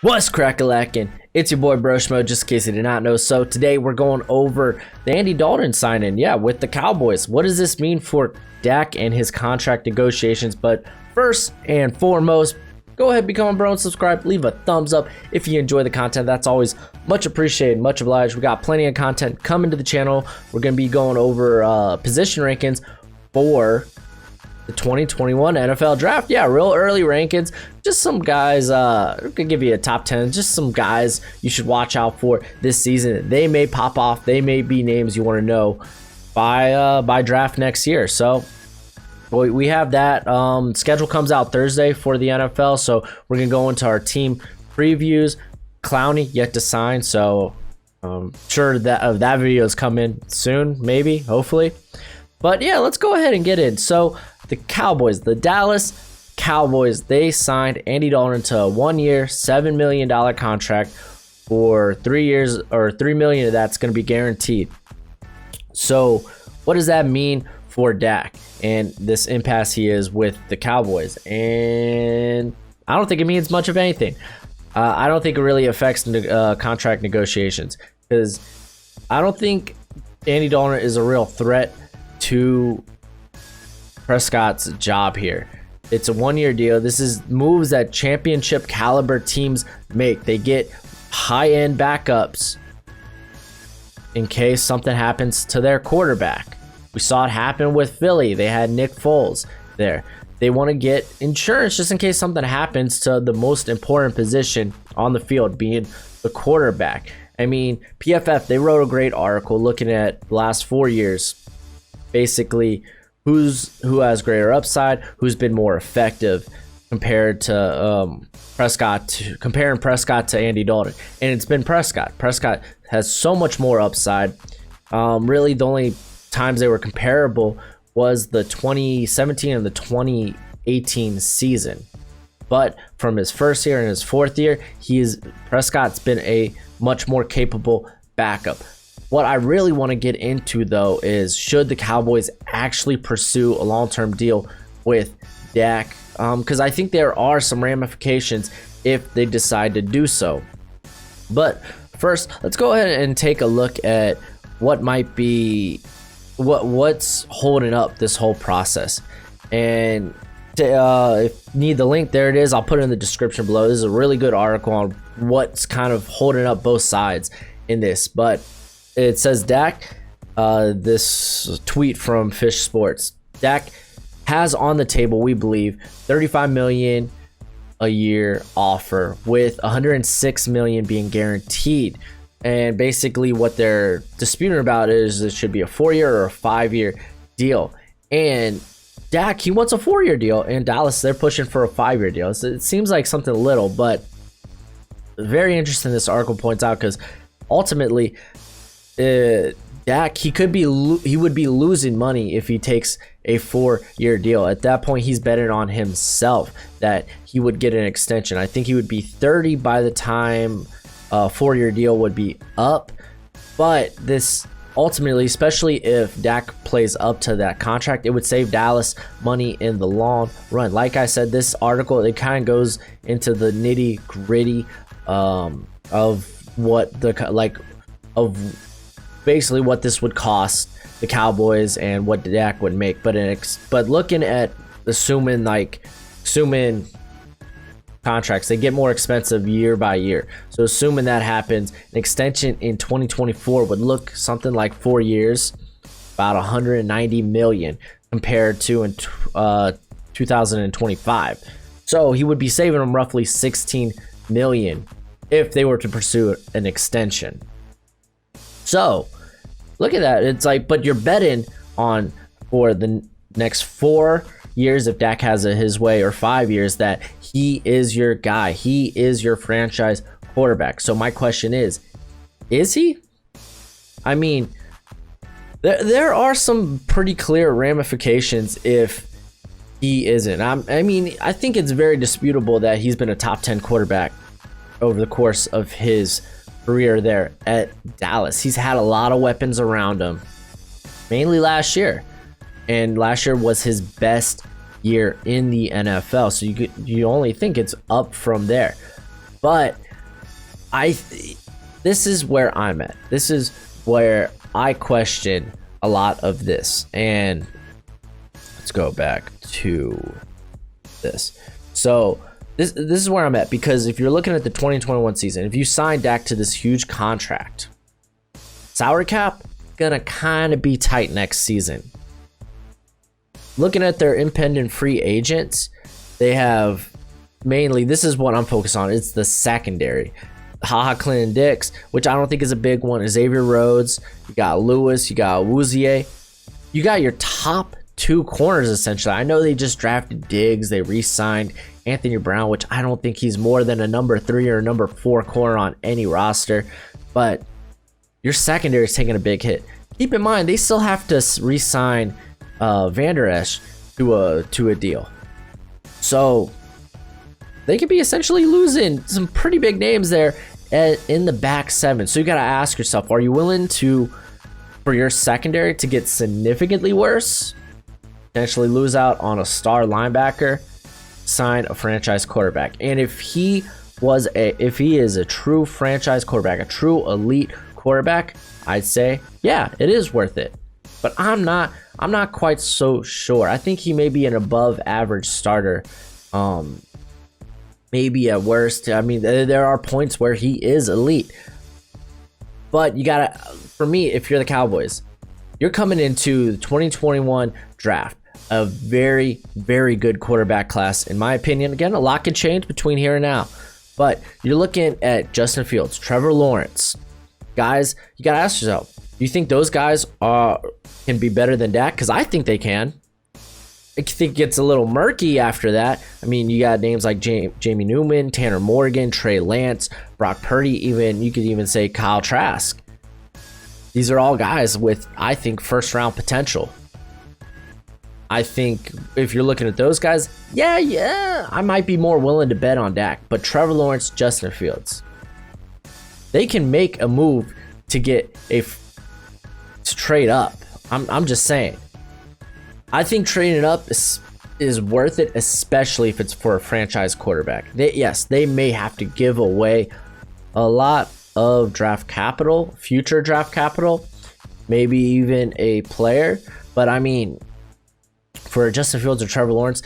What's crack-a-lackin'? It's your boy Broshmo, just in case you did not know. So today we're going over the Andy Dalton signing, with the Cowboys. What does this mean for Dak and his contract negotiations? But first and foremost, go ahead, become a bro and subscribe. Leave a thumbs up if you enjoy the content. That's always much appreciated, much obliged. We got plenty of content coming to the channel. We're going to be going over position rankings for the 2021 NFL draft. Real early rankings. Just some guys, we could give you a top 10. Just some guys you should watch out for this season. They may pop off. They may be names you want to know by draft next year. So we have that. Schedule comes out Thursday for the NFL. So we're going to go into our team previews. Clowney yet to sign. So sure that video is coming soon, maybe, hopefully. But yeah, let's go ahead and get in. So the Cowboys, the Dallas Cowboys, they signed Andy Dalton to a 1 year, $7 million contract for 3 years, or $3 million of that's going to be guaranteed. So what does that mean for Dak and this impasse he is with the Cowboys? And I don't think it means much of anything. I don't think it really affects contract negotiations, because I don't think Andy Dalton is a real threat to Prescott's job here. It's a 1 year deal. This is moves that championship caliber teams make. They get high-end backups in case something happens to their quarterback. We saw it happen with Philly. They had Nick Foles there. They want to get insurance just in case something happens to the most important position on the field, being the quarterback. I mean, PFF, they wrote a great article looking at the last 4 years, basically who has greater upside, who's been more effective compared to comparing Prescott to Andy Dalton. And it's been Prescott. Prescott has so much more upside. Really, the only times they were comparable was the 2017 and the 2018 season. But from his first year and his fourth year, Prescott's been a much more capable backup. What I really want to get into, though, is should the Cowboys actually pursue a long-term deal with Dak? Because I think there are some ramifications if they decide to do so. But first, let's go ahead and take a look at what might be what's holding up this whole process. And if you need the link, there it is. I'll put it in the description below. This is a really good article on what's kind of holding up both sides in this. But it says Dak, this tweet from Fish Sports, Dak has on the table, we believe, $35 million a year offer with $106 million being guaranteed. And basically what they're disputing about is it should be a 4 year or a 5 year deal. And Dak, he wants a 4 year deal, and Dallas, they're pushing for a 5 year deal. So it seems like something little, but very interesting this article points out, because ultimately Dak, he would be losing money if he takes a 4 year deal. At that point, he's betting on himself that he would get an extension. I think he would be 30 by the time a 4 year deal would be up. But this ultimately, especially if Dak plays up to that contract, it would save Dallas money in the long run. Like I said, this article, it kind of goes into the nitty gritty of what basically what this would cost the Cowboys and what Dak would make. But looking at assuming contracts, they get more expensive year by year. So assuming that happens, an extension in 2024 would look something like 4 years, about $190 million compared to in 2025. So he would be saving them roughly $16 million if they were to pursue an extension. So look at that. It's like, but you're betting on for the next 4 years, if Dak has it his way, or 5 years, that he is your guy. He is your franchise quarterback. So my question is he? I mean, there are some pretty clear ramifications if he isn't. I think it's very disputable that he's been a top 10 quarterback over the course of his career there at Dallas. He's had a lot of weapons around him, mainly last year. And last year was his best year in the NFL. So you only think it's up from there. But This is where I'm at. This is where I question a lot of this. And let's go back to this. So this is where I'm at, because if you're looking at the 2021 season, if you sign Dak to this huge contract, salary cap gonna kind of be tight next season. Looking at their impending free agents, they have mainly, this is what I'm focused on, it's the secondary. Clinton Dix, which I don't think is a big one. Xavier Rhodes, you got Lewis, you got Wuzier. You got your top two corners essentially. I know they just drafted Diggs, they re-signed Anthony Brown, which I don't think he's more than a number 3 or a number 4 corner on any roster, but your secondary is taking a big hit. Keep in mind, they still have to re-sign Van Der Esch to a deal. So they could be essentially losing some pretty big names there in the back 7. So you got to ask yourself, are you willing for your secondary to get significantly worse, potentially lose out on a star linebacker, sign a franchise quarterback? And if he is a true franchise quarterback, a true elite quarterback, I'd say, yeah, it is worth it. But I'm not quite so sure. I think he may be an above average starter. Maybe at worst. I mean, there are points where he is elite. But you gotta, for me, if you're the Cowboys, you're coming into the 2021 draft, a very, very good quarterback class, in my opinion. Again, a lot can change between here and now. But you're looking at Justin Fields, Trevor Lawrence. Guys, you gotta ask yourself, do you think those guys can be better than Dak? Because I think they can. I think it gets a little murky after that. I mean, you got names like Jamie Newman, Tanner Morgan, Trey Lance, Brock Purdy, you could even say Kyle Trask. These are all guys with, I think, first-round potential. I think if you're looking at those guys, yeah, I might be more willing to bet on Dak. But Trevor Lawrence, Justin Fields, they can make a move to get to trade up. I'm just saying. I think trading up is worth it, especially if it's for a franchise quarterback. They may have to give away a lot of draft capital, future draft capital, maybe even a player. But I mean, for Justin Fields or Trevor Lawrence,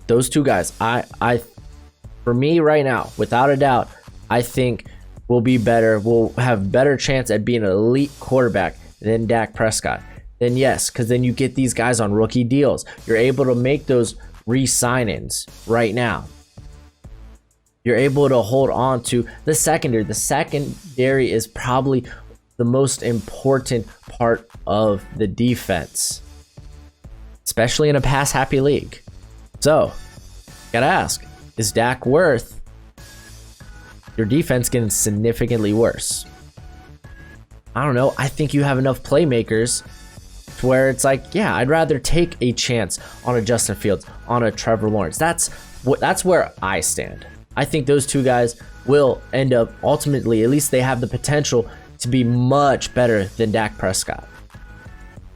those two guys, for me right now, without a doubt, I think will be better. Will have better chance at being an elite quarterback than Dak Prescott. Then yes, because then you get these guys on rookie deals. You're able to make those re-signings right now. You're able to hold on to the secondary. The secondary is probably the most important part of the defense, especially in a pass-happy league. So, gotta ask, is Dak worth your defense getting significantly worse? I don't know. I think you have enough playmakers to where it's like, yeah, I'd rather take a chance on a Justin Fields, on a Trevor Lawrence. That's where I stand. I think those two guys will end up ultimately, at least they have the potential to be much better than Dak Prescott.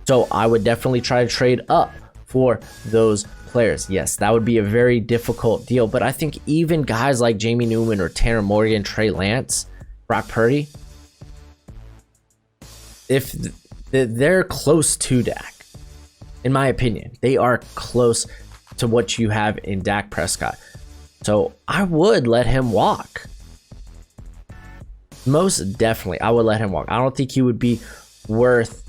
So I would definitely try to trade up for those players. Yes, that would be a very difficult deal, but I think even guys like Jamie Newman or Tanner Morgan, Trey Lance, Brock Purdy, if they're close to Dak, in my opinion, they are close to what you have in Dak Prescott. So I would let him walk. Most definitely, I would let him walk. I don't think he would be worth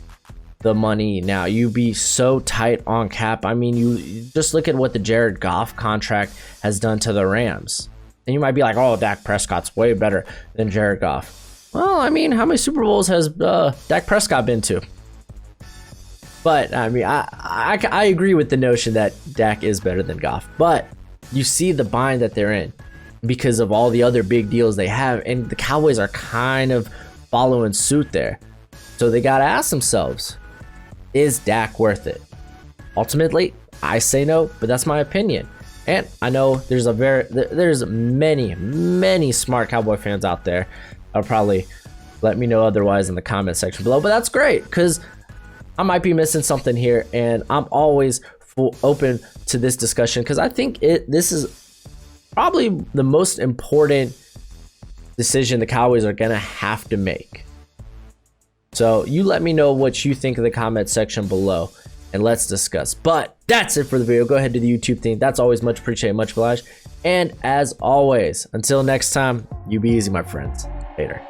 the money now. You'd be so tight on cap. I mean, you just look at what the Jared Goff contract has done to the Rams. And you might be like, oh, Dak Prescott's way better than Jared Goff. Well, I mean, how many Super Bowls has Dak Prescott been to? But, I mean, I agree with the notion that Dak is better than Goff. But you see the bind that they're in because of all the other big deals they have. And the Cowboys are kind of following suit there. So they got to ask themselves, is Dak worth it? Ultimately, I say no, but that's my opinion. And I know there's many smart Cowboy fans out there. I'll probably let me know otherwise in the comment section below. But that's great because I might be missing something here, and I'm always open to this discussion because I think this is probably the most important decision the Cowboys are going to have to make. So you let me know what you think in the comment section below, and let's discuss. But that's it for the video. Go ahead to the YouTube thing. That's always much appreciated, much obliged. And as always, until next time, you be easy, my friends. Later.